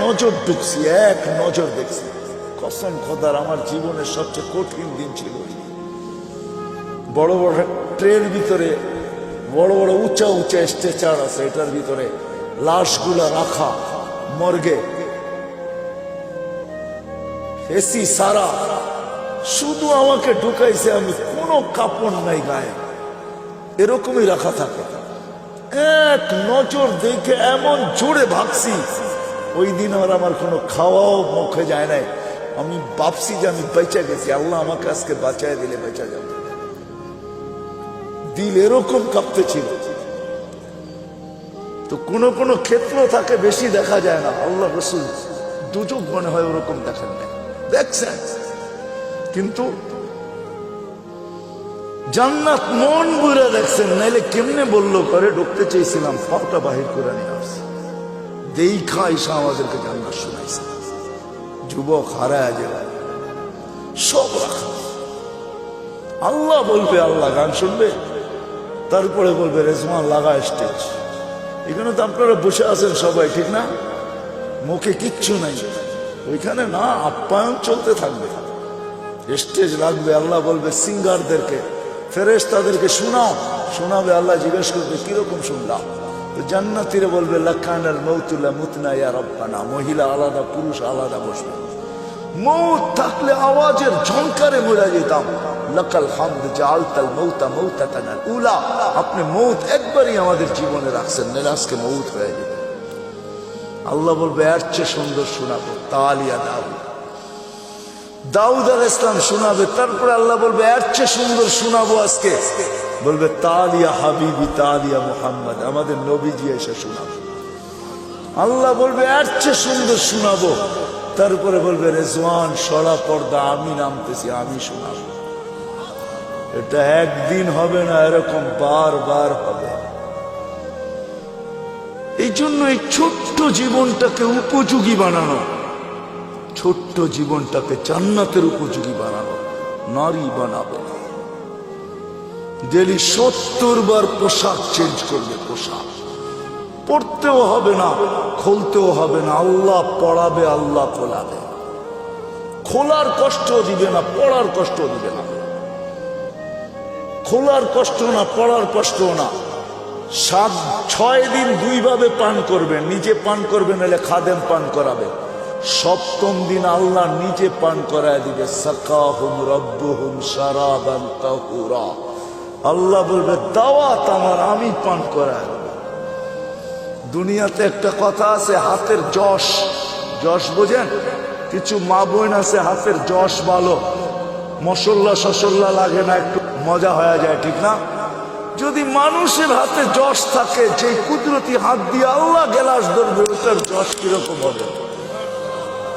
নজর ঢুকছি, এক নজর দেখছি। কসম খোদার, আমার জীবনের সবচেয়ে কঠিন দিন ছিল। বড় বড় ট্রের ভিতরে বড় বড় উঁচা উঁচা স্ট্রেচার আছে, এটার ভিতরে লাশগুলা রাখা মর্গে, এসি সারা, শুধু আমাকে ঢুকাইছে, আমি কোনো কাপড় নাই গায়ে, এরকমই রাখা থাকে। এক নজর দেখে এমন জোরে ভাগছি, ওই দিন আর আমার কোনো খাওয়াও মুখে যায় নাই। আমি ভাবছি যে আমি বেঁচে গেছি, আল্লাহ আমাকে আজকে বাঁচায় দিলে বেঁচে যাবে। দিল এরকম কাঁপতেছিল। তো কোন কোন ক্ষেত্র থাকে বেশি দেখা যায় না, আল্লাহ রসুল দুজক মনে হয় ওরকম দেখেন না, দেখছেন। কিন্তু জান্নাত মন বুড়া দেখছেন, নাইলে কেমনে বললো করে ঢুকতে চেয়েছিলাম, পাপটা বাহির করে নিয়ে আসছে। দেখা এসা আমাদেরকে জান্নাত শোনাইছে। যুবক হারায় যায়, সব রাখা। আল্লাহ বলবে, আল্লাহ গান শুনবে, তারপরে বলবে রেজওয়ান লাগা স্টেজ। এখানে তো আপনারা বসে আছেন সবাই, ঠিক না? মুখে কিচ্ছু নাই, ওইখানে না আপ্যায়ন চলতে থাকবে। স্টেজ লাগবে, আল্লাহ বলবে সিঙ্গারদেরকে, ফেরেশতাদেরকে শোনাবে। আল্লাহ জিজ্ঞেস করবে কিরকম শুনলাম? তো জান্নাতীরা বলবে লাকানাল মাউতু লা মুতনা ইয়া রাব্বানা। মহিলা আলাদা, পুরুষ আলাদা বসবে। মৌত থাকলে আওয়াজের ঝংকারে মরে যেতাম। লাকাল হামদ জাআলতাল মাউতা মাউতাতানাল উলা। আপনি মৌত একবারই আমাদের জীবনে রাখছেন, না আজকে মৌত হয়ে যেত। আল্লাহ বলবে এর চেয়ে সুন্দর শোনাবো, তালিয়া দাউদ। দাউদ আলাইহিস সালাম শোনাবে, তারপরে আল্লাহ বলবে এর চেয়ে সুন্দর শোনাবো আজকে। বলবে তালিয়া হাবিবি তালিয়া মুহাম্মদ, আমাদের নবীজি এসে শোনাবে। আল্লাহ বলবে এর চেয়ে সুন্দর শোনাবো, তারপরে বলবে রেজওয়ান সরা পর্দা, আমি নামতেছি, আমি শোনাবো। এটা একদিন হবে না, এরকম বারবার হবে। এই জন্য এই ছোট্ট জীবনটাকে উপযোগী বানানো, ছোট্ট জীবনটাকে জান্নাতের উপযোগী বানানো। নারী বানাবে, ডেলি 70 বার পোশাক চেঞ্জ করবে, পোশাক পড়তেও হবে না, খুলতেও হবে না। আল্লাহ পড়াবে, আল্লাহ খোলাবে। খোলার কষ্ট দিবে না, পড়ার কষ্ট দিবে না। খোলার কষ্ট না, পড়ার কষ্ট না। 6 দিন 2 ভাবে পান করবেন, নিজে পান করবেন, নাহলে খাদেম পান করাবে। 7ম দিন আল্লাহ নিজে পান করায় দিবে। সাকাহুম রাব্বুহুম শারাবান তাহুরা। আল্লাহ বলবে দাওয়াত আমার, আমি পান করায় দেব। দুনিয়াতে একটা কথা আছে, হাতের যশ, যশ বোঝেন? কিছু মা বোন আছে হাতের যশ ভালো, মশল্লা সসল্লা লাগে না, একটু মজা হয়ে যায়, ঠিক না? যদি মানুষের হাতে যশ থাকে, যে কুদরতি হাত দিয়ে আল্লাহ গেলাস ধরবে, ওটার যশ কিরকম হবে?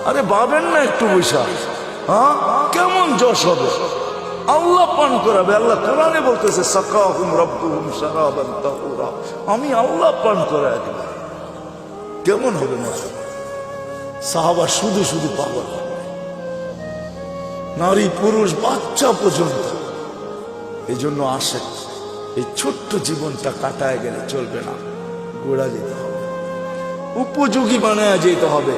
আরে ভাবেন না একটু বৈশা, হ্যাঁ কেমন যশ হবে? আল্লাহ পান করাবে। আল্লাহ কোরআনে বলতেছে সাকাহুম রাব্বুহুম শারাবান তাহুরা, আমি আল্লাহ পান করায় দিব। কেমন হবে মজা? সাহাবা শুধু শুধু পাগল, নারী পুরুষ বাচ্চা পর্যন্ত। এই জন্য আসে, এই ছোট্ট জীবনটা কাটায় গেলে চলবে না, গোড়া যেতে হবে, উপযোগী বানায় যেতে হবে।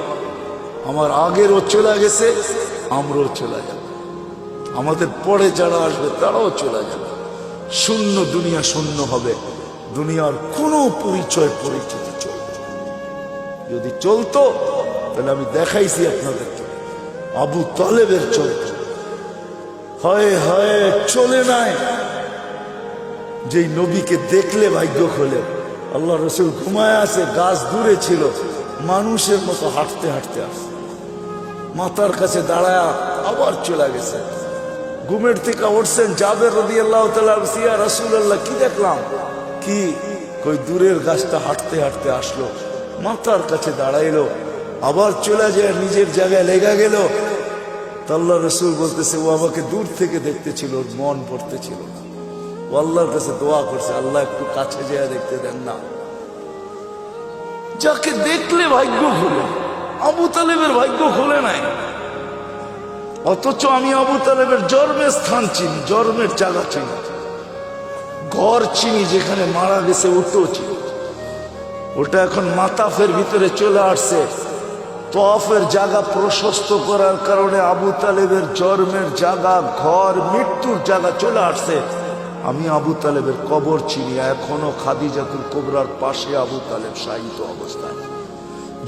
আমার আগেরও চলে গেছে, আমরাও চলে যাব, আমাদের পরে যারা আসবে তারাও চলে যাবে। শূন্য দুনিয়া, শূন্য হবে। দুনিয়ার কোনো পরিচয় পরিচিতি চলবে। যদি চলতো তাহলে আমি দেখাইছি আপনাদেরকে, আবু তালেবের চলত। হয় হয় চলে নাই, যেই নবীকে দেখলে ভাগ্য খোলে। আল্লাহ রসুল ঘুমায় আছে, গাছ দূরে ছিল, মানুষের মতো হাঁটতে হাঁটতে আসছে, মাথার কাছে দাঁড়ায় আবার চলে গেছে। ঘুমের থেকে উঠছেন, জাবের রাদিয়াল্লাহু তাআলা, ইয়া রাসূলুল্লাহ কি দেখলাম? কি কই দূরের গাছটা হাঁটতে হাঁটতে আসলো, মাথার কাছে দাঁড়াইলো, আবার চলে যায় নিজের জায়গায় লেগে গেল। আল্লাহ রসুল বলতেছে ও আমাকে দূর থেকে দেখতেছিল, ওর মন পড়তেছিল না। ও আল্লাহর কাছে দোয়া করছে, আল্লাহ একটু কাছে যেয়ে দেখতে দেন না। যাকে দেখলে ভাগ্য খোলে, আবু তালেবের ভাগ্য খোলে নাই। অথচ আমি আবু তালেবের জন্মের স্থান চিনি, জন্মের জায়গা চিনি, ঘর চিনি, যেখানে মারা গেছে ওটাও চিনি। ওটা এখন মাতাফের ভিতরে চলে আসছে, তওয়াফের জায়গা প্রশস্ত করার কারণে আবু তালেবের জন্মের জায়গা, ঘর, মৃত্যুর জায়গা চলে আসছে। আমি আবু তালেবের কবর চিনি, এখনো খাদিজাতুল কুবরার পাশে আবু তালেব শায়িত অবস্থায়,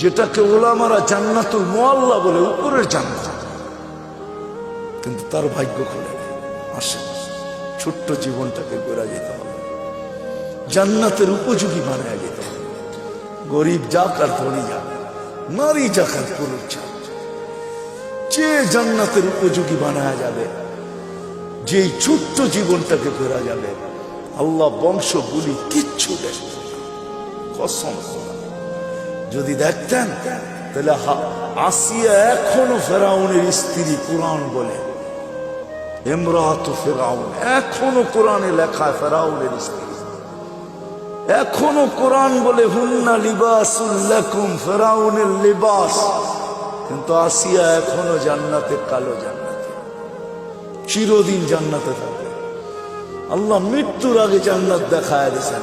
যেটাকে ওলামারা জান্নাতুল মুআল্লা বলে, উপরের জান্নাত। কিন্তু তার ভাগ্য খুলে আসে, ছোট্ট জীবনটাকে গড়া যেতে হবে, জান্নাতের উপযোগী বানায় যেতে হবে। গরিব যাক আর ধনী যাক, নারী যাক আর পুরুষ যাক, যে জান্নাতের উপযোগী বানায় যাবে, যেই ছোট্ট জীবনটাকে ফেরা যাবে, আল্লাহ বংশগুলি কিচ্ছু দেখত না। কসম খোদা, যদি দেখতেন তাহলে আসিয়া এখনো ফেরাউনের স্ত্রী। কোরআন বলে ইমরাতু ফিরাউন, এখনো কোরআনে লেখা ফেরাউনের স্ত্রী। এখনো কোরআন বলে হুন্না লিবাসুল লাকুম, ফেরাউনের লিবাস। কিন্তু আসিয়া এখনো জান্নাতে, কালো জান্নাতে, চিরদিন জান্নাতে থাকবে। আল্লাহ মৃত্যুর আগে জান্নাত দেখায় দিয়েছেন,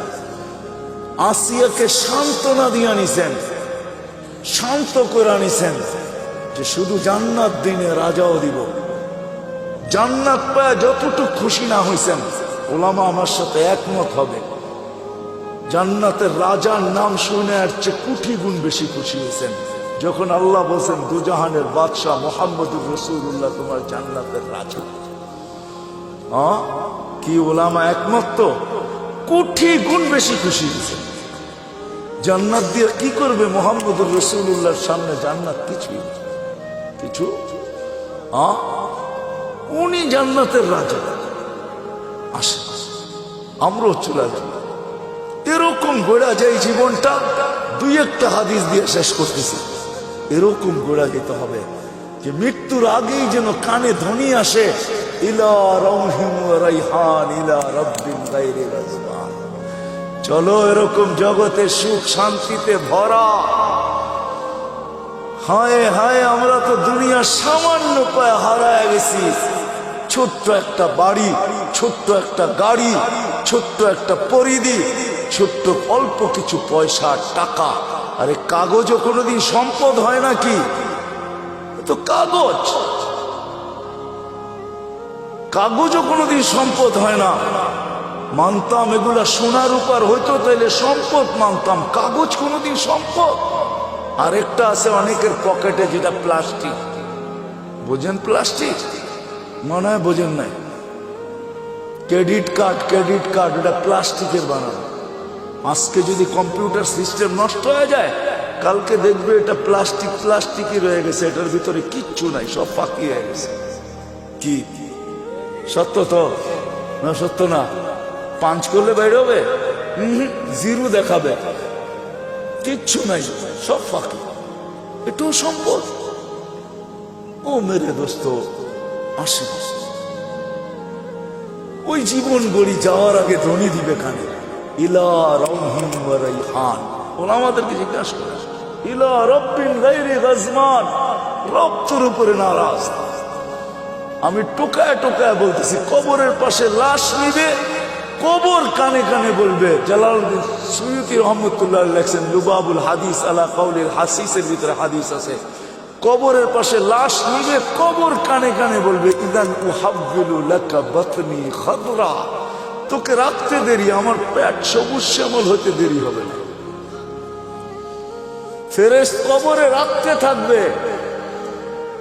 আসিয়াকে সান্ত্বনা দিয়ে আনিছেন, শান্ত করে আনিছেন যে শুধু জান্নাত দিনে রাজাও দিব। জান্নাত পায় যতটুকু খুশি না হয়েছেন, ওলামা আমার সাথে একমত হবে, জান্নাতের রাজার নাম শুনে আর চেয়ে কোটি গুণ বেশি খুশি হয়েছেন যখন আল্লাহ বলছেন দুজাহানের বাদশাহ মুহাম্মদুর রাসূলুল্লাহ তোমার জান্নাতের রাজা। কি ওলামা একমত? তো কোটি গুণ বেশি খুশি হয়েছেন। জান্নাত দিয়ে কি করবে মুহাম্মদুর রাসূলুল্লাহর সামনে? জান্নাত কিছুই কিছু। উনি জান্নাতের রাজা, আসে আমরাও চলে যাব। এরকম গোড়া যায় জীবনটা। দুই একটা হাদিস দিয়ে শেষ করতেছি। এরকম গোড়া যেতে হবে যে মৃত্যুর আগেই যেন কানে ধ্বনি আসে, ইলা রাউহিম ওয়া রাইহান ইলা রাব্বিন গায়রি রাজওয়ান। চলো এরকম জগতে সুখ শান্তিতে ভরা। হায় হায়, আমরা তো দুনিয়ার সামান্য পায়ে হারায় গেছি। ছোট্ট একটা বাড়ি, ছোট্ট একটা গাড়ি, ছোট্ট একটা পরিধি, ছোট্ট অল্প কিছু পয়সা টাকা। আরে কাগজও কোনোদিন সম্পদ হয় নাকি? তো কাগজ, কাগজও কোনোদিন সম্পদ হয় না। মানতাম এগুলা সোনার উপর হইতো তাইলে সম্পদ মানতাম, কাগজ কোনোদিন সম্পদ। আরেকটা আছে অনেকের পকেটে, যেটা প্লাস্টিক। বোঝেন প্লাস্টিক? মনে হয় বোঝেন নাই। ক্রেডিট কার্ড, ক্রেডিট কার্ড এটা প্লাস্টিকের বানানো। আজকে যদি কম্পিউটার সিস্টেম নষ্ট হয়ে যায়, কালকে দেখবে এটা প্লাস্টিক প্লাস্টিকই রয়ে গেছে, এটার ভিতরে কিচ্ছু নাই, সব ফাঁকি হয়ে গেছে। কি সত্য? তো না সত্য না? পাঞ্চ করলে বাইরে হবে, জিরো দেখাবে, কিচ্ছু নাই, সব ফাঁকি। এটাও সম্পদ। ও মেরে দোস্ত, আসে ওই জীবন গড়ি যাওয়ার আগে ধ্বনি দিবে কানে, ইলা রাউহিম ওয়া রাইহান। ওরা আমাদেরকে জিজ্ঞাসা করে, ইলা রাব্বিন গায়রি গাজমান, রব তোর উপরে নারাজ। আমি টোকায় টোকায় বলতেছি, কবরের পাশে লাশ নিবে, কবর কানে কানে বলবে। জালালউদ্দিন সুয়ুতী রহমতুল্লাহ লেখছেন লুবাবুল হাদিস আলা কাউলিল হাসিসের ভিতরে হাদিস আছে, কবরের পাশে লাশ নিবে, কবর কানে কানে বলবে, ইদান উহাব্বিলু লাকা বাতনি খাদরা, তোকে রাখতে দেরি, আমার পেট সবুজ শ্যামল হতে দেরি হবে না। ফেরেশতা কবরে রাখতে থাকবে,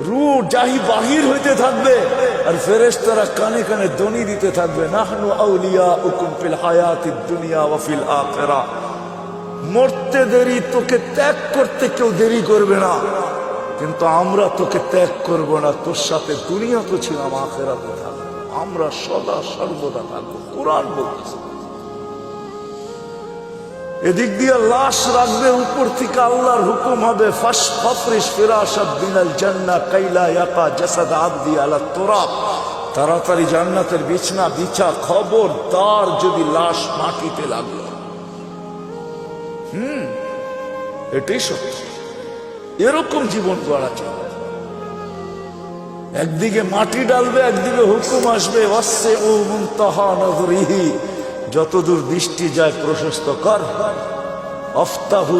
রূহ জাহি বাহির হইতে থাকবে, আর ফেরেশতারা কানে কানে ধ্বনি দিতে থাকবে, নাহনু আউলিয়াউকুম ফিল হায়াতিদ দুনিয়া ওয়া ফিল আখিরা। মরতে দেরি, তোকে ত্যাগ করতে কেউ দেরি করবে না, কিন্তু আমরা তোকে ত্যাগ করব না। তোর সাথে দুনিয়া তো ছিলাম, আখিরাতে থাকবো, আমরা সদা সর্বদা থাকবো। কোরআন বলতেছে। এদিক দিয়ে লাশ রাখবে, উপর থেকে আল্লাহর হুকুম হবে, ফাফরিশ ফিরাশাত বিনাল জান্নাহ কাইলা ইয়াকা জাসাদ আবদি আলা তুরাব। তাড়াতাড়ি জান্নাতের বিছনা বিছা, খবরদার যদি লাশ মাটিতে লাগলো। এটাই সত্য। এরকম জীবন গড়া চলে। একদিকে মাটি ডালবে, একদিকে হুকুম আসবে, ওয়াসে ও মুনতাহা নজরিহি, যতদূর দৃষ্টি যায় প্রশস্ত কর। আফতাহু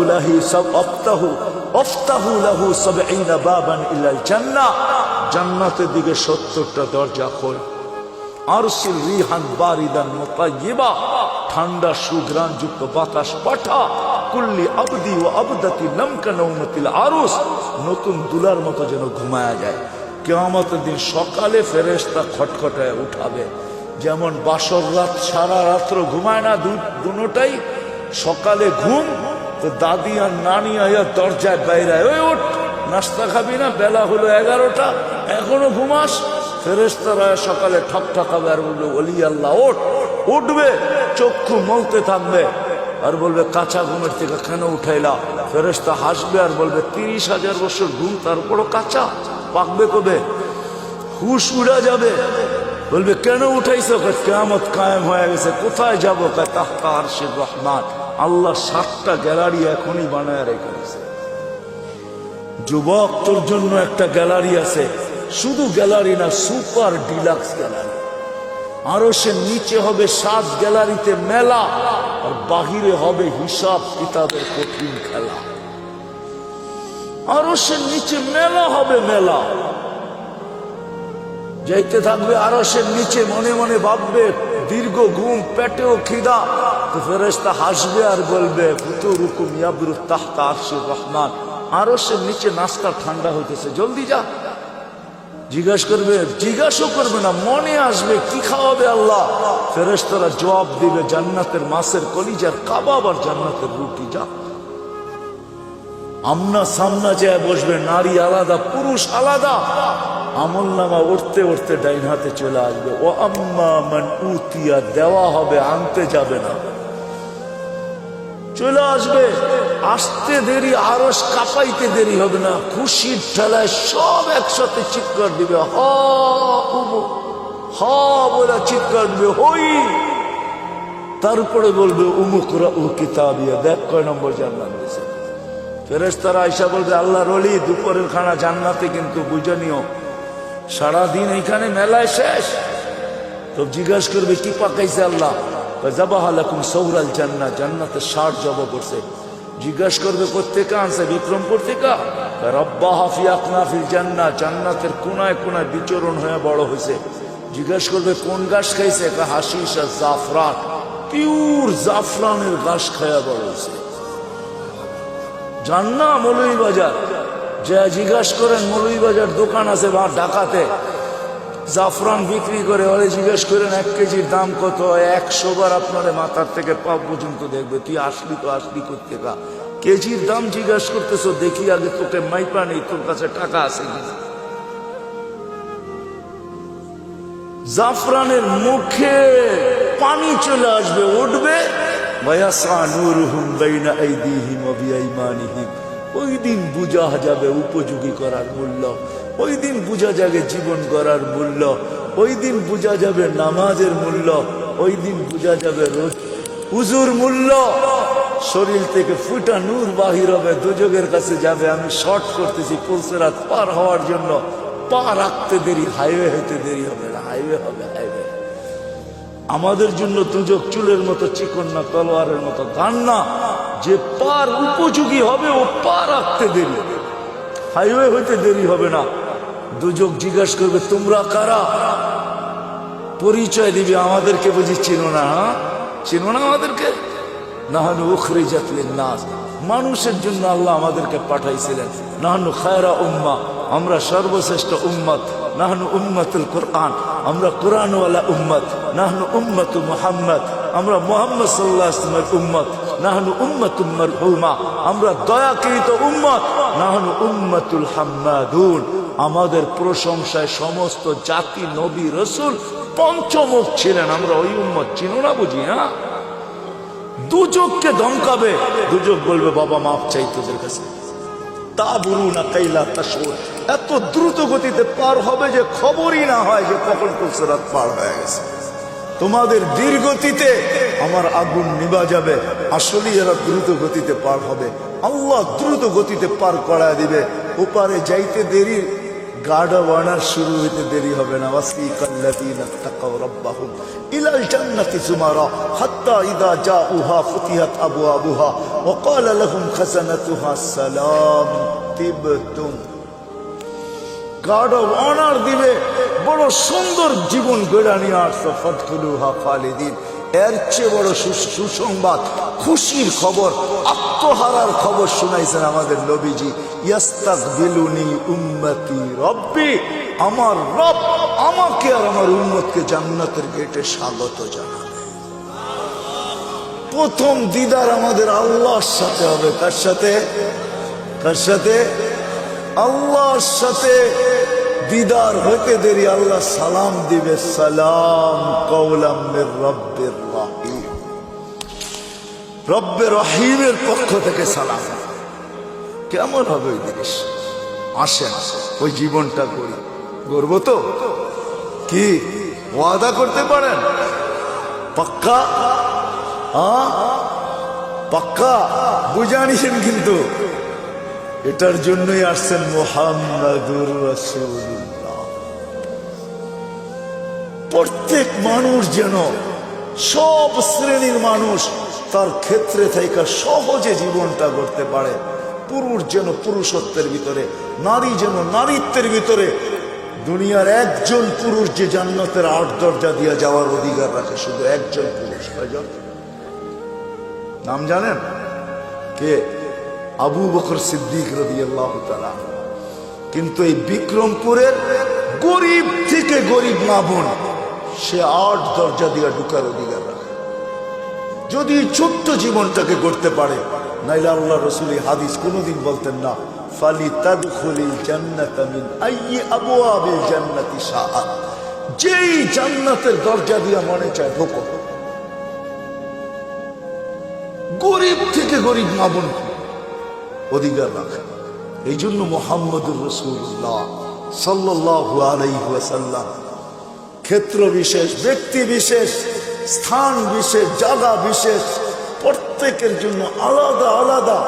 লাহু সাবঈনা বাবান ইলাল জান্নাহ, জান্নাতের দিকে 70টা দরজা খোল। আরসিল রিহান বারিদান মুতায়্যিবা, ঠান্ডা সুঘ্রাণ যুক্ত বাতাস পাঠা। কুল্লি আবদি ওয়া আবদাতি নামকা নাওমাতিল আরুস, নতুন দুলার মতো যেন ঘুমায়া যায়। কিয়ামতের দিন সকালে ফেরেশতা খটখটায় উঠাবে, যেমন বাসর রাত সারা রাত্র ঘুমায় না দুটোটাই, সকালে ঘুম তো দাদি আর নানি আয়া দরজায় বাইরে, ওই ওঠ নাস্তা খাবি না, বেলা হলো 11টা এখনো ঘুমাস। ফেরেশতারা সকালে ঠকঠকাবে আর বলবে ওলি আল্লাহ ওঠ। উঠবে, চক্ষু মলতে থাকবে আর বলবে কাঁচা ঘুমের থেকে কেন উঠাইলা? ফেরেশতা হাসবে আর বলবে 30,000 বছর ঘুম তারপরও কাঁচা, পাকবে কবে? হুশ উড়া যাবে, বলবে কেন উঠাইছো? কিয়ামত কায়েম হয়ে গেছে। কোথায় যাবো? তাহতা আরশির রহমান, আল্লাহ 7টা গ্যালারি এখনই বানায় রেখেছে। যুবক, তোর জন্য একটা গ্যালারি আছে, শুধু গ্যালারি না, সুপার ডিলাক্স গ্যালারি। আরশের নিচে হবে 7 গ্যালারিতে মেলা, আর বাহিরে হবে হিসাব কিতাবের কঠিন খেলা। আরশের নিচে মেলা হবে, মেলা যাইতে থাকবে আরশের নিচে, মনে মনে ভাববে দীর্ঘ ঘুম, পেটেও খিদা। তো ফেরেশতা হাসবে আর বলবে ফুতুরুকুম ইয়াবরুত তাহতা আরশির রহমান, আরশের নিচে নাস্তা ঠান্ডা হইতেছে, জলদি যা। জিজ্ঞাসা করবে না, মনে আসবে কি খাওয়াবে আল্লাহ। ফেরেশতারা জবাব দিবে জান্নাতের মাছের কলিজার কাবাব আর জান্নাতের রুটি, যা। আমনা সামনা যায় বসবে, নারী আলাদা পুরুষ আলাদা। আমল নামা উঠতে উঠতে ডাইন হাতে চলে আসবে। ও আম্মা মান উতিয়া, দেওয়া হবে, আনতে যাবে না, চলে আসবে। আসতে দেরি, আরশ কাঁপাইতে দেরি হবে না, খুশির ঠেলায় সব একসাথে চিৎকার দিবে, হা বলে চিৎকার দিবে, হই। তারপরে বলবে উমুকরা ও কিতাবিয়া, দেখ কয় নম্বর জান্নাত দিয়েছে। ফেরেশতারা আয়েশা বলবে আল্লাহর ওলি, দুপুরের খানা জান্নাতে, কিন্তু বুঝে নিও সারাদিন এইখানে মেলায় শেষ। তো জিজ্ঞাসা করবে কি পাকাইছে আল্লাহ? যাবাহা লাকুম সৌরাল জান্নাহ, জান্নাতে 60 জবা করছে। জিজ্ঞাসা করবে কোত্থেকে আনছে? বিক্রমপুর থেকে। রব্বাহা ফি আকনাফিল জান্নাহ, জান্নাতের কোনায় কোনায় বিচরণ হয়ে বড় হয়েছে। জিজ্ঞাসা করবে কোন ঘাস খাইছে? হাশিশ আর জাফরান, পিওর জাফরানের ঘাস খায়া বড় হয়েছে। জান্নাহ মৌলভীবাজার যা জিজ্ঞাসা করেন, মৌলভীবাজার দোকান আছে বা ঢাকাতে, জাফরান বিক্রি করে, ওরে জিজ্ঞেস করেন 1 কেজির দাম কত? 100 বার আপনার মাথার থেকে পা পর্যন্ত দেখবে, তুই আসলি তো আসলি কোত্থেকা? কেজির দাম জিজ্ঞাসা করতেছো, দেখি আগে তোকে মাইপা নেই, তোর কাছে টাকা আছে কিনা। জাফরানের মুখে পানি চলে আসবে, উঠবে। ওয়ায়াসা নূরুহুম বাইনা আইদিহিম ওয়া বিআইমানিহিম, ওই দিন বুঝা যাবে উপযোগী করার মূল্য, ওই দিন বুঝা যাবে জীবন করার মূল্য, ওই দিন বুঝা যাবে নামাজের মূল্য, ওই দিন বুঝা যাবে হুজুর মূল্য। শরীর থেকে ফুটা নূর বাহির হবে, দুজকের কাছে যাবে। আমি শর্ট করতেছি পুলসেরাত পার হওয়ার জন্য, পা রাখতে দেরি, হাইওয়ে হইতে দেরি হবে না, হাইওয়ে হবে, হাইওয়ে। আমাদের জন্য দুজক চুলের মতো চিকন না, তলোয়ারের মতো ধান না। যে পার উপযোগী হবে ও পা রাখতে দেরি, হাইওয়ে হইতে দেরি হবে না। দুজক জিজ্ঞাসা করবে তোমরা কারা? পরিচয় দিবে, আমাদেরকে বুঝি চিনো না? চিনো না আমাদেরকে? নাহনু উখরিজাত লিন-নাস, মানুষের জন্য আল্লাহ আমাদেরকে পাঠাইছিলেন। নাহনু খায়রা উম্মাহ, আমরা সর্বশ্রেষ্ঠ উম্মত। নাহনু উম্মাতুল কুরআন, আমরা কুরআনওয়ালা উম্মত। নাহনু উম্মাতু মুহাম্মদ, আমরা মুহাম্মদ সাল্লাল্লাহু আলাইহি ওয়াসাল্লামের উম্মত। নাহনু উম্মাতুম মারহুমা, আমরা দয়াকৃত উম্মত। নাহনু উম্মাতুল হাম্মাদুন, আমাদের প্রশংসায় সমস্ত জাতি নবী রাসূল পঞ্চমুখ ছিলেন, আমরা ওই উম্মত। চিনো না বুঝি? হ্যাঁ, দুজককে ধমকাবে। দুজক বলবে বাবা মাফ চাই তোদের কাছে। তা বলু না কাইলা তাশউর, এত দ্রুত গতিতে পার হবে যে খবরই না হয় যে কখন পুলসেরাত পার হয়ে গেছে। তোমাদের ধীর গতিতে আমার আগুন নিভা যাবে। আসলে এরা দ্রুত গতিতে পার হবে, আল্লাহ দ্রুত গতিতে পার করায় দিবে। ওপারে যাইতে দেরি, গাড়া বানার শুরু হইতে দেরি হবে না। ওয়াসিকাল্লাযীনা তাকাউ রাব্বাহুম ইলাল জান্নাতি যুমারা হাত্তা ইযা জাউহা ফুতিহাত আবওয়াবুহা ওয়া ক্বালা লাহুম খাযানাতুহা সালাম তিবতুম। গাড়া বানার দিবে, বড় সুন্দর জীবন গড়া নিয়ে আসছে। ফাদখুলুহা খালিদিন। এর চেয়ে বড় সুসংবাদ, খুশির খবর, আত্মহারার খবর শুনাইছেন আমাদের নবীজি। ইয়াস্তাকবিলুনি উম্মতি রব্বি, আমার রব আমাকে আর আমার উম্মতকে জান্নাতের গেটে স্বাগত জানাবে। প্রথম দিদার আমাদের আল্লাহর সাথে হবে। কার সাথে? কার সাথে? আল্লাহর সাথে। দিদার হইতে দেরি আল্লাহ সালাম দিবে, সালাম কওলাম মির রব্বির রহিম। রব্বে রহিমের পক্ষ থেকে সালাম। কেমন হবে ওই জিনিস? আসেন ওই জীবনটা করি, গর্ব তো কি ওয়াদা করতে পারেন? পাক্কা? পাক্কা বুঝে আনিছেন কিন্তু। এটার জন্যই আসছেন মুহাম্মাদুর রাসূলুল্লাহ। প্রত্যেক মানুষ যেন, সব শ্রেণীর মানুষ তার ক্ষেত্রে থেকে সহজে জীবনটা করতে পারে। পুরুষ যেন পুরুষত্বের ভিতরে, নারী যেন নারীত্বের ভিতরে। দুনিয়ার একজন পুরুষ যে জান্নাতের ৮ দরজা দিয়ে যাওয়ার অধিকার রাখে, শুধু একজন পুরুষ। কয়জন? নাম জানেন? কে? আবু বকর সিদ্দিক রাদিয়াল্লাহু তাআলা। কিন্তু এই বিক্রমপুরের গরিব থেকে গরিব মা বোন, সে ৮ দরজা দিয়ে ঢুকার অধিকার রাখে, যদি ছোট্ট জীবনটাকে গড়তে পারে। নাইলে আল্লাহ রাসূল হাদিস কোনোদিন বলতেন না, ফালি তাদখুলিল জান্নাতা মিন আইয়ি আবওয়াবিল জান্নাতি শাআত। যেই জান্নাতের দরজা দিয়ে মনে চায় ঢোকো। গরিব থেকে গরিব মা বোন অধিকার রাখে। এই জন্য মুহাম্মদুর রাসূলুল্লাহ সাল্লাল্লাহু আলাইহি ওয়াসাল্লাম ক্ষেত্র বিশেষ, ব্যক্তি বিশেষ, স্থান বিশেষ, জায়গা বিশেষ, প্রত্যেকের জন্য আলাদা আলাদা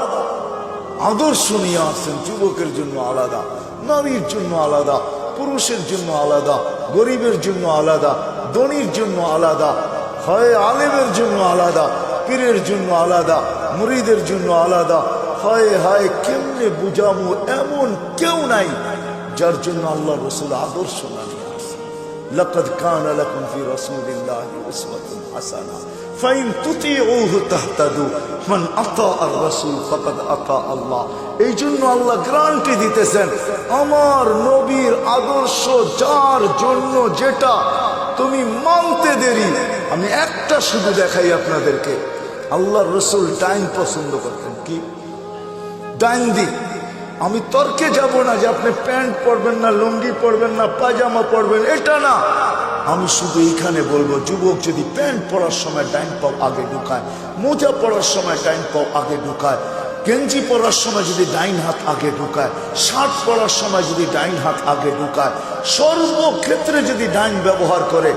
আদর্শ নিয়ে আসছেন। যুবকের জন্য আলাদা, নারীর জন্য আলাদা, পুরুষের জন্য আলাদা, গরিবের জন্য আলাদা, ধনীর জন্য আলাদা, হয় আলেমের জন্য আলাদা, পীরের জন্য আলাদা, মুরিদের জন্য আলাদা। হায় হায়, কেমনে বুঝাবো? এমন কেউ নাই যার জন্য আল্লাহ রাসূল আদর্শ না নিয়ে আসছেন। লাকাদ কানা লাকুম ফি রাসূলিল্লাহি উসওয়াতুন হাসানা ফাইন তুতিউহু তাহতাদু মান আতা আর রাসূল ফাকাদ আতা আল্লাহ। এই জন্য আল্লাহ গ্যারান্টি দিতেছেন, আমার নবীর আদর্শ যার জন্য, যেটা তুমি মানতে দেরি। আমি একটা শুধু দেখাই আপনাদেরকে। আল্লাহ রাসূল টাইম পছন্দ করতেন। কি ডাইন দিক? আমি তর্কে যাব না যে আপনি প্যান্ট পরবেন না, লুঙ্গি পরবেন না, পায়জামা পরবেন, এটা না। আমি শুধু এইখানে বলবো, যুবক যদি প্যান্ট পরার সময় ডাইন পাও আগে ঢুকায়, মোজা পরার সময় ডাইন পাও আগে ঢুকায়, গেঞ্জি পরার সময় যদি ডাইন হাত আগে ঢুকায়, শার্ট পরার সময় যদি ডাইন হাত আগে ঢুকায়, সর্বক্ষেত্রে যদি ডাইন ব্যবহার করে,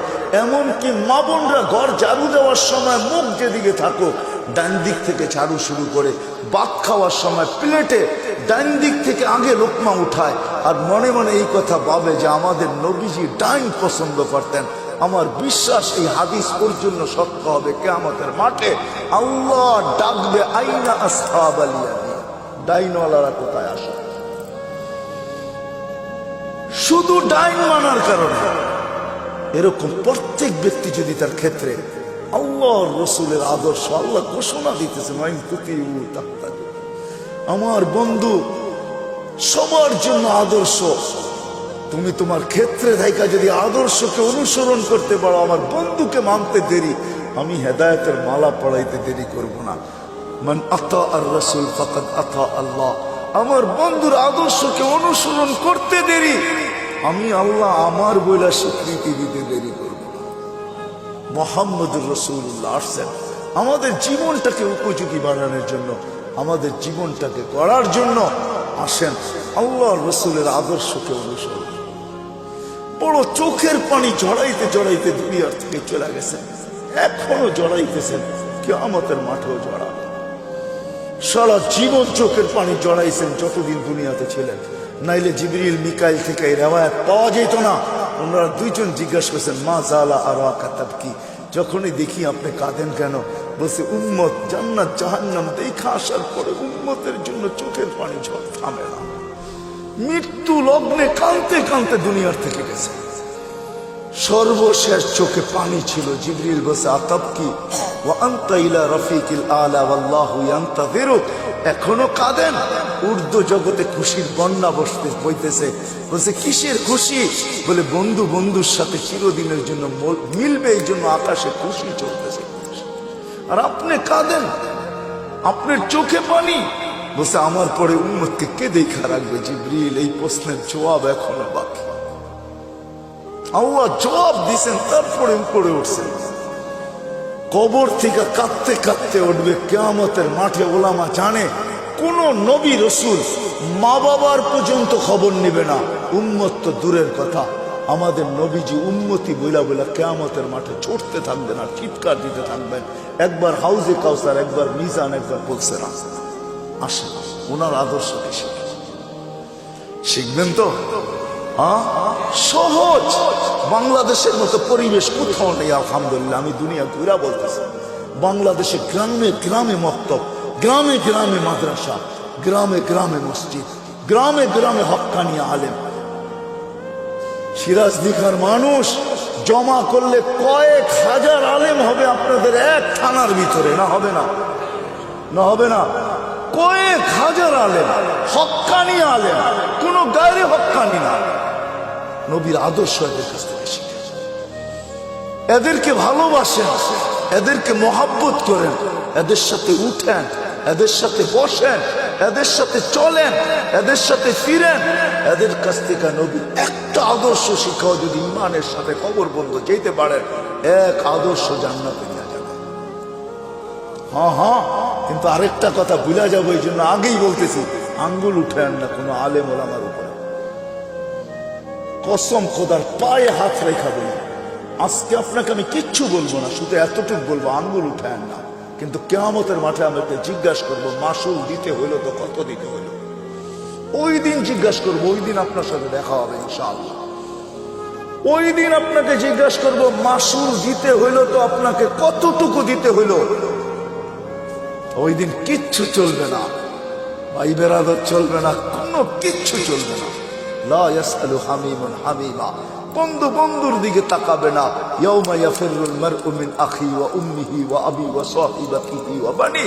এমনকি মা বোনরা ঘর ঝাড়ু দেওয়ার সময় মুখ যেদিকে থাকুক ডান দিক থেকে ঝাড়ু শুরু করে, ভাত খাওয়ার সময় প্লেটে ডান দিক থেকে আগে লোকমা উঠায়, আর মনে মনে এই কথা ভাবে যে আমাদের নবীজি ডাইন পছন্দ করতেন। আমার বিশ্বাস এই হাদিস পর্যন্ত সত্য হবে। কিয়ামতের মাঠে আল্লাহ ডাকবে, আইনা আসহাবাল ইয়ামিন, ডাইনওয়ালারা কোথায় আসে? শুধু ডাইন মানার কারণে। এরকম প্রত্যেক ব্যক্তি যদি তার ক্ষেত্রে আল্লাহর রাসূলের আদর্শ, আল্লাহ ঘোষণা দিতেছে, আমার বন্ধু সবার জন্য আদর্শ। তুমি তোমার ক্ষেত্রে থাইকা যদি আদর্শকে অনুসরণ করতে পারো, আমার বন্ধুকে মানতে দেরি, আমি হেদায়েতের মালা পড়াইতে দেরি করব না। মান আতা আর রাসূল ফাকাদ আতা আল্লাহ। আমার বন্ধুর আদর্শকে অনুসরণ করতে দেরি, আমি আল্লাহ আমার বইলা স্বীকৃতি দিতে দেরি করব না। মুহাম্মদুর রাসূলুল্লাহ আসছেন আমাদের জীবনটাকে উপযোগী বানানোর জন্য, আমাদের জীবনটাকে গড়ার জন্য। আসেন আল্লাহর রাসূলের আদর্শকে অনুসরণ। বড় চোখের পানি জড়াইতে জড়াইতে দুনিয়ার থেকে চলে গেছেন, এখনো জড়াইতেছেন, কিয়ামতের মাঠেও জড়াবেন। সারা জীবন চোখের পানি জড়াইছেন যতদিন দুনিয়াতে ছিলেন, নাইলে জিবরিল মিকাইল থেকে এই রেওয়ায়াত পাওয়া যেত না। ওনারা দুইজন জিজ্ঞাসা করছেন মা জালা আর কি, যখনই দেখি আপনি কাঁদেন কেন? বলছে উম্মত জান্নাত জাহান্নাম দেখা আসার পরে উম্মতের জন্য চোখের পানি ঝড় থামে না। মৃত্যু লগ্নে কাঁদতে কাঁদতে দুনিয়ার থেকে গেছে, সর্বশেষ চোখে পানি ছিল। জিবরিল বলছে আতাবকি ওয়া আনতা ইলা রাফিকিল আলা ওয়াল্লাহু ইয়ান্তাযিরুক, এখনো কাঁদেন? উর্দু জগতে খুশির বন্যা বইতেছে। বলছে কিসের খুশি? বলে বন্ধু বন্ধুর সাথে চিরদিনের জন্য মিলবে, এই জন্য আকাশে খুশি চলতেছে। আর আপনি কাঁদেন, আপনার চোখে পানি। বলছে আমার পরে উম্মতকে কে দেখা রাখবে? জিবরিল এই প্রশ্নের জবাব এখনো বাকি। আল্লাহ জবাব দিছেন, তারপরে উপরে উঠছেন। কবর থেকে কাঁদতে কাঁদতে উঠবে কিয়ামতের মাঠে। ওলামা জানে কোন নবী রসুল মা বাবার পর্যন্ত খবর নেবে না, উম্মত তো দূরের কথা। আমাদের নবীজি উম্মতি বইলা বইলা কিয়ামতের মাঠে ছুটতে থাকবেন আর চিৎকার দিতে থাকবেন। একবার হাউজে কাউসার, একবার মিজান, একবার বলছে না। আসেন ওনার আদর্শ শিখবেন তো। সহজ, বাংলাদেশের মতো পরিবেশ কোথাও নেই আলহামদুলিল্লাহ। আমি দুনিয়া ঘুরা বলতেছি, বাংলাদেশে গ্রামে গ্রামে মক্তব, গ্রামে গ্রামে মাদ্রাসা, গ্রামে গ্রামে মসজিদ, গ্রামে গ্রামে হক্কানি আলেম। সিরাজ দিঘার মানুষ জমা করলে কয়েক হাজার আলেম হবে আপনাদের এক থানার ভিতরে। না হবে না? না হবে না? কয়েক হাজার আলেম, হক্কানি আলেম, কোন গায়রে হক্কানি না। নবীর আদর্শ এদের কাছ থেকে শিখে, এদেরকে ভালোবাসেন, এদেরকে মহাব্বত করেন, এদের সাথে উঠেন, এদের সাথে বসেন, এদের সাথে চলেন, এদের সাথে ফিরেন। এদের কাছ থেকে নবীর একটা আদর্শ শিখাও যদি ইমানের সাথে কবর বন্ধ যেতে পারেন, এক আদর্শ জান্নাতে নিয়ে যাবে। হ্যাঁ, কিন্তু আরেকটা কথা ভুলা যাবো, এই জন্য আগেই বলতেছি, আঙ্গুল উঠেন না কোনো আলেম ওলামার উপরে। কসম খোদার পায়ে হাত রেখা বলি, আজকে আপনাকে আমি কিচ্ছু বলবো না, শুধু এতটুকু বলবো, আঙ্গুল উঠেন না। কিন্তু কিয়ামতের মাঠে আমাকে জিজ্ঞাসা করবো মাসুল দিতে হইলো তো কত দিতে হইলো, ওই দিন জিজ্ঞাসা করবো, ওই দিন আপনার সাথে দেখা হবে ইনশাআল্লাহ। ওই দিন আপনাকে জিজ্ঞাসা করবো মাসুল দিতে হইলো তো আপনাকে কতটুকু দিতে হইলো। ওই দিন কিচ্ছু চলবে না, ভাই বেরাদর চলবে না, কোনো কিচ্ছু চলবে না। লা ইয়াসআলু হামিমুন হামিমা, বন্ধু বন্ধুর দিকে তাকাবে না। ইয়াউমা ইয়াফিরুল মারউ মিন আখি ওয়া উম্মিহি ওয়া আবি ওয়া সাহিবাতিহি ওয়া বানি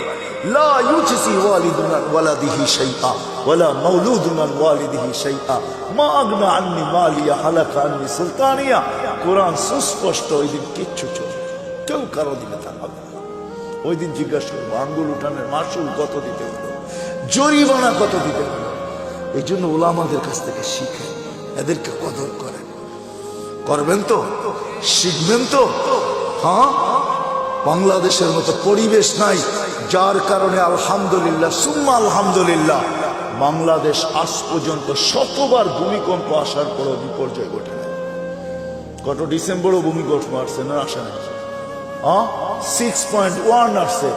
লা ইউজসি ওয়ালিদুন আন ওয়ালাদিহি শাইআ ওয়ালা মাউলুদুন আন ওয়ালিদিহি শাইআ মা আগনা আন্নি মালিয়া হালাকা আন্নি সুলতানিয়া। কোরআন সুস্পষ্ট, ওই দিন কিচ্ছু চলবে, কেউ কারো দিকে তাকাবে না। ওই দিন জিজ্ঞাসা করবো আঙ্গুল উঠানের মাসুল কত দিতে হলো, জরিমানা কত দিতে হলো। এই জন্য ওলামাদের কাছ থেকে শিখে, এদেরকে কদর করেন। করবেন তো? শিখবেন তো? হ্যাঁ, বাংলাদেশের মতো পরিবেশ নাই, যার কারণে আলহামদুলিল্লাহ সুম্মা আলহামদুলিল্লাহ বাংলাদেশ আজ পর্যন্ত শতবার ভূমিকম্প আসার পরও বিপর্যয় ঘটে নাই। গত ডিসেম্বরও ভূমিকম্প আসছে না? আসে নাই? 6.1 আসছে,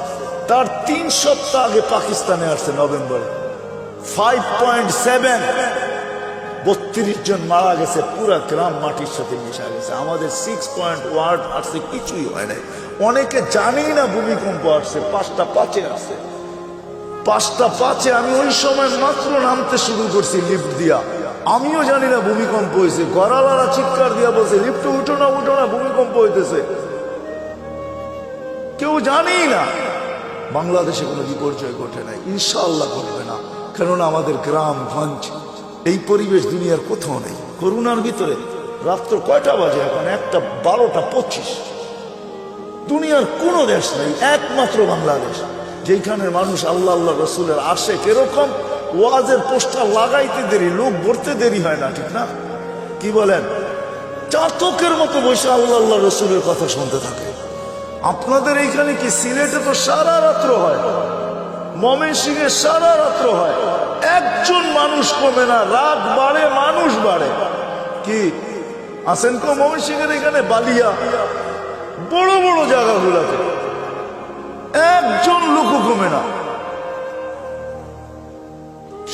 তার 3 সপ্তাহ আগে পাকিস্তানে আসছে নভেম্বরে 5.7, 32 জন মারা গেছে, পুরা গ্রাম মাটির সাথে মিশা গেছে। আমাদের 6.1 আসছে, কিছুই হয় নাই। অনেকে জানেই না ভূমিকম্প আসছে, 5টা 5-এ আসছে। 5টা 5-এ আমি ওই সময় মাত্র নামতে শুরু করছি লিফট দিয়া, আমিও জানি না ভূমিকম্প হয়েছে। গড়ালারা চিৎকার দিয়া বলছে লিফটে উঠো না, উঠো না, ভূমিকম্প হইতেছে। কেউ জানেই না। বাংলাদেশে কোনো বিপর্যয় ঘটে নাই, ইনশাআল্লাহ ঘটবে না, কেননা আমাদের গ্রাম গঞ্জ এই পরিবেশ দুনিয়ার কোথাও নেই। করোনার ভিতরে রাত্র কয়টা বাজে এখন? 1:12:25। দুনিয়ার কোনো দেশ নেই, একমাত্র বাংলাদেশ, যেখানে মানুষ আল্লাহ আল্লাহ রসুলের আশেক। এরকম ওয়াজের পোস্টার লাগাইতে দেরি, লোক ভরতে দেরি হয় না, ঠিক না? কি বলেন? চাতকের মতো বসে আল্লাহ আল্লাহ রসুলের কথা শুনতে থাকে। আপনাদের এইখানে কি? সিলেটে তো সারা রাত্র হয়, ময়মনসিংহে সারা রাত্র হয়, একজন মানুষ কমে না, রাত বাড়ে মানুষ বাড়ে। কি আছেন কো ময়মনসিংহের এখানে বালিয়া বড় বড় জায়গাগুলোতে একজন লোক কমে না।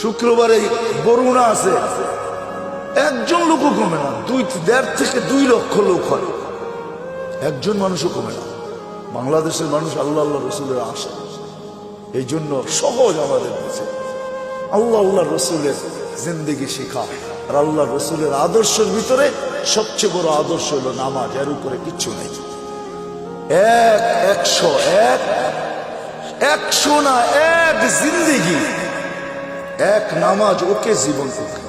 শুক্রবারে বরুণা আছে, একজন লোকও কমে না, 1.5 থেকে 2 লক্ষ লোক হয়, একজন মানুষও কমে না। বাংলাদেশের মানুষ আল্লাহ আল্লাহ রসুলের আশা, এই জন্য সহজ আমাদের কাছে আল্লাহ আল্লাহ রসুলের জিন্দেগি শেখা। আর আল্লাহ রসুলের আদর্শের ভিতরে সবচেয়ে বড় আদর্শ হলো নামাজ, এর উপরে কিচ্ছু নেই। 100 না, এক জিন্দেগি, এক নামাজ, ওকে জীবন ওকে।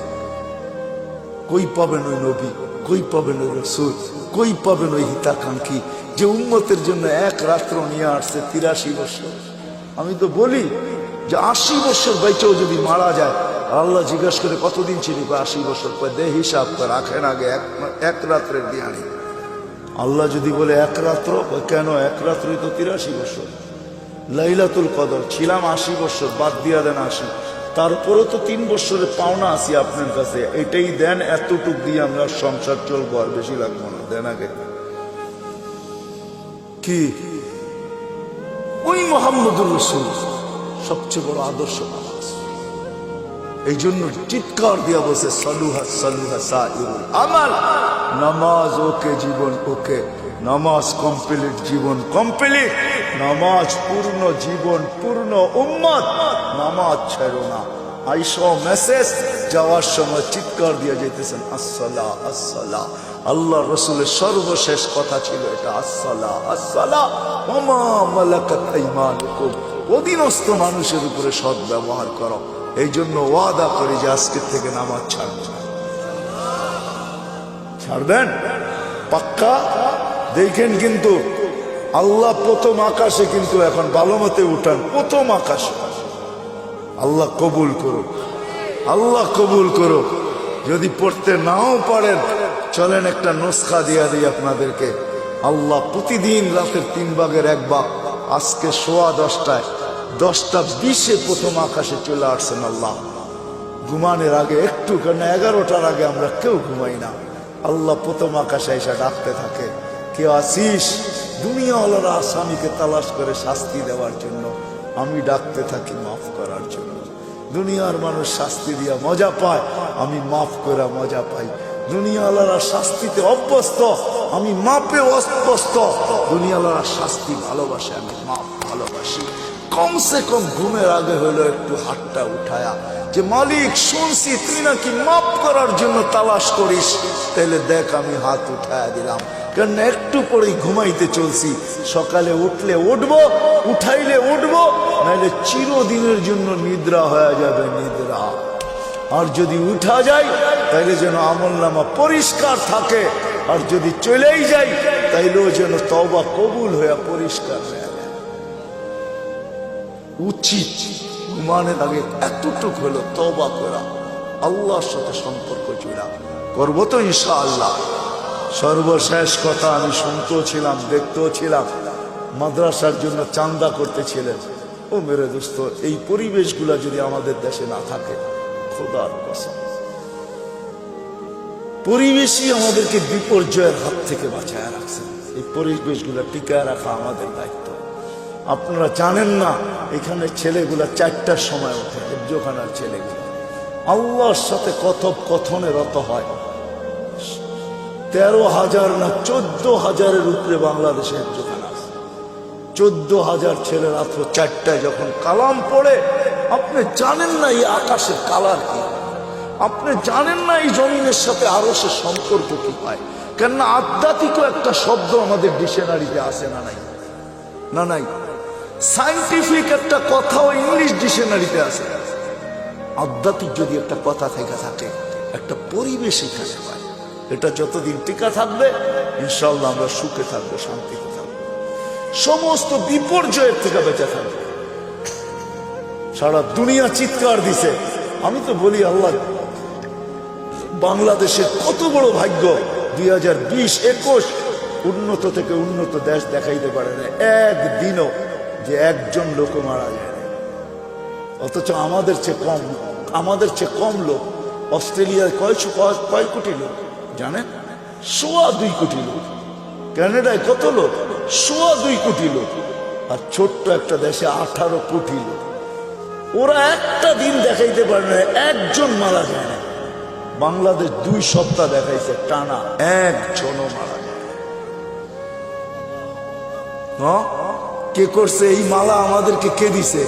কই পাবেন ওই নবী, কই পাবেন ওই রসুল, কই পাবেন ওই হিতাকাঙ্ক্ষী যে উম্মতের জন্য এক রাত্র নিয়ে আসছে 83 বছর। আমি তো বলি যে 80 বছর বেঁচেও যদি মারা যায়, আল্লাহ জিজ্ঞাসা করে কতদিন ছিল, 80 বছর, দে হিসাব করে রাখেন আগে এক রাত্রের দিয়ানি। আল্লাহ যদি বলে এক রাত্র, কেন এক রাত্রই তো 83 বছর। লাইলাতুল কদর ছিলাম 80 বছর, বাদ দিয়া দেন 80, তারপরও তো 3 বছরের পাওনা আছি আপনার কাছে, এটাই দেন, এতটুক দিয়ে আমরা সংসার চলবো, আর বেশি লাগবো না, দেন আগে। কি ওই মুহাম্মদুর রাসূল সবচেয়ে বড় আদর্শ নামাজ। এই জন্য চিৎকার দিয়া বসে সালুহা সালুহা সাইরুল আমাল, নামাজ ওকে, জীবন ওকে। নামাজ কমপ্লিট, জীবন কমপ্লিট। নামাজ পূর্ণ, জীবন পূর্ণ। উম্মত নামাজ ছেড়ো না। আইসো মেসেজ, যাওয়ার সময় চিৎকার দিয়ে যেতেছেন আসসালাহ আসসালাহ। আল্লাহ রসুলের সর্বশেষ কথা ছিল এটা, আসসালাহ আসসালাহ ওয়া মা মালাকাত আইমানুকুম। অধীনস্থ মানুষের উপরে সৎ ব্যবহার করো। এই জন্য ওয়াদা করি যে আজকের থেকে নামাজ ছাড়বেন। ছাড়বেন পাক্কা? দেখেন কিন্তু আল্লাহ প্রথম আকাশে কিন্তু এখন ভালো মতে উঠান, প্রথম আকাশে। আল্লাহ কবুল করুক, আল্লাহ কবুল করুক। যদি পড়তে নাও পারেন, চলেন একটা নুসখা দিয়া দিই আপনাদেরকে। আল্লাহ প্রতিদিন রাতের 3 ভাগের 1 ভাগ, আজকে 10:15 10:20 প্রথম আকাশে চলে আসছেন আল্লাহ। ঘুমানোর আগে একটু, কারণ 11টার আগে আমরা কেউ ঘুমাই না। আল্লাহ প্রথম আকাশে এসে ডাকতে থাকে, কেউ আসিস? দুনিয়াওয়ালারা আসামিকে তালাশ করে শাস্তি দেওয়ার জন্য, আমি ডাকতে থাকি মাফ করার জন্য। দুনিয়ার মানুষ শাস্তি দিয়া মজা পায়, আমি মাফ করে মজা পাই। দুনিয়াওয়ালারা শাস্তিতে অভ্যস্ত, আমি মাপে অভ্যস্ত। দুনিয়াওয়ালারা শাস্তি ভালোবাসে, আমি মাফ ভালোবাসি। কমসে কম ঘুমের আগে হলো একটু হাতটা উঠায়া যে মালিক শুনছি তুই নাকি মাফ করার জন্য তালাশ করিস, তাহলে দেখ আমি হাত উঠায়া দিলাম। কারণ একটু পরেই ঘুমাইতে চলছি, সকালে উঠলে উঠবো, উঠাইলে উঠবো, নাহলে চিরদিনের জন্য নিদ্রা হয়ে যাবে, নিদ্রা। আর যদি উঠা যায় তাইলে যেন আমলনামা পরিষ্কার থাকে, আর যদি চলেই যাই তাইলেও যেন তওবা কবুল হয়ে পরিষ্কার হয়ে যায়। উচিত ঘুমানোর আগে এতটুক হলো তওবা করা, আল্লাহর সাথে সম্পর্ক জোড়া। করবো তো ইনশাআল্লাহ। সর্বশেষ কথা, আমি শুনতেও ছিলাম, দেখতেও ছিলাম, মাদ্রাসার জন্য চান্দা করতেছিলেন। ও মেরে দোস্ত, এই পরিবেশগুলা যদি আমাদের দেশে না থাকে, খোদার কসম, পরিবেশই আমাদেরকে বিপর্যয়ের হাত থেকে বাঁচায় রাখছে। এই পরিবেশগুলা টিকায় রাখা আমাদের দায়িত্ব। আপনারা জানেন না, এখানে ছেলেগুলা 4টার সময় ওঠে, হেফজোখানার ছেলেগুলা আল্লাহর সাথে কথোপকথনে রত হয়। 13,000 না 14,000-এর উপরে বাংলাদেশে হেফজোখানা আছে। 14,000 ছেলে রাত্র 4টায় যখন কালাম পড়ে, আপনি জানেন না এই আকাশের কালার কি, আপনি জানেন না এই জমিনের সাথে আরো সে সম্পর্ক কি পায়। কেননা আধ্যাত্মিক একটা শব্দ আমাদের ডিকশনারিতে আছে না নাই? না নাই। সায়েন্টিফিক একটা কথাও ইংলিশ ডিকশনারিতে আছে। আধ্যাত্মিক যদি একটা কথা থেকে থাকে, একটা পরিবেশ এখানে হয়, এটা যতদিন টিকা থাকবে ইনশাআল্লাহ আমরা সুখে থাকবো, শান্তিতে থাকবো, সমস্ত বিপর্যয়ের থেকে বেঁচে থাকবো। সারা দুনিয়া চিৎকার দিছে। আমি তো বলি আল্লাহ, বাংলাদেশের কত বড় ভাগ্য, 2020-21 উন্নত থেকে উন্নত দেশ দেখাইতে পারে না একদিনও যে একজন লোক মারা যায় না। অথচ আমাদের চেয়ে কম লোক। অস্ট্রেলিয়ায় কয় কোটি লোক জানেন? 2.25 কোটি লোক। কানাডায় কত লোক? 2.25 কোটি লোক। আর ছোট্ট একটা দেশে 18 কোটি লোক। ওরা একটা দিন দেখাইতে পারে না একজন মারা যায় না। বাংলাদেশ 2 সপ্তাহ দেখাইছে টানা, একজনও মারা যায় না। কে করছে এই মালা? আমাদেরকে কে দিছে?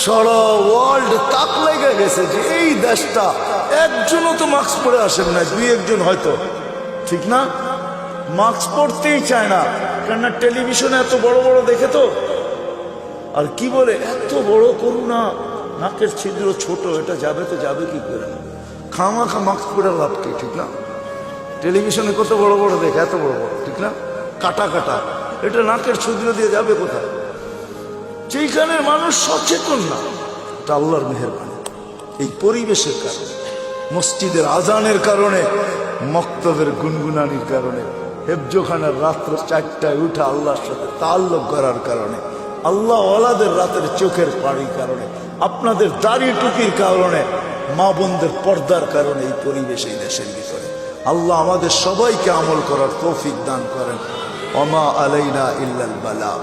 সারা ওয়ার্ল্ড তাক লেগে গেছে যে এই দেশটা একজনও তো মাস্ক পরে আসেন না, 2-1 হয়তো, ঠিক না? মাস্ক পরতেই চায় না, কেননা টেলিভিশনে এত বড় বড় দেখে তো। আর কি বলে এত বড় করুণা, নাকের ছিদ্র ছোট, এটা যাবে তো যাবে কি করে? খামাখা মাস্ক পরে লাভ কি, ঠিক না? টেলিভিশনে কত বড় বড় দেখে, এত বড় বড়, ঠিক না? কাটা কাটা, এটা নাকের ছিদ্র দিয়ে যাবে কোথায়? যেখানে মানুষ সচেতন না, এটা আল্লাহর মেহেরবানি। এই পরিবেশের কারণে, মসজিদের আজানের কারণে, মক্তবের গুনগুনানির কারণে, হেফজোখানার রাত্র 4টায় উঠা আল্লাহর সাথে তাল্লুক করার কারণে, আল্লাহ ওয়ালাদের রাতের চোখের পানির কারণে, আপনাদের দাড়ি টুপির কারণে, মা বোনদের পর্দার কারণে এই পরিবেশ এই দেশের ভিতরে। আল্লাহ আমাদের সবাইকে আমল করার তৌফিক দান করেন। ওমা আলাইনা ইল্লাল বালাগ।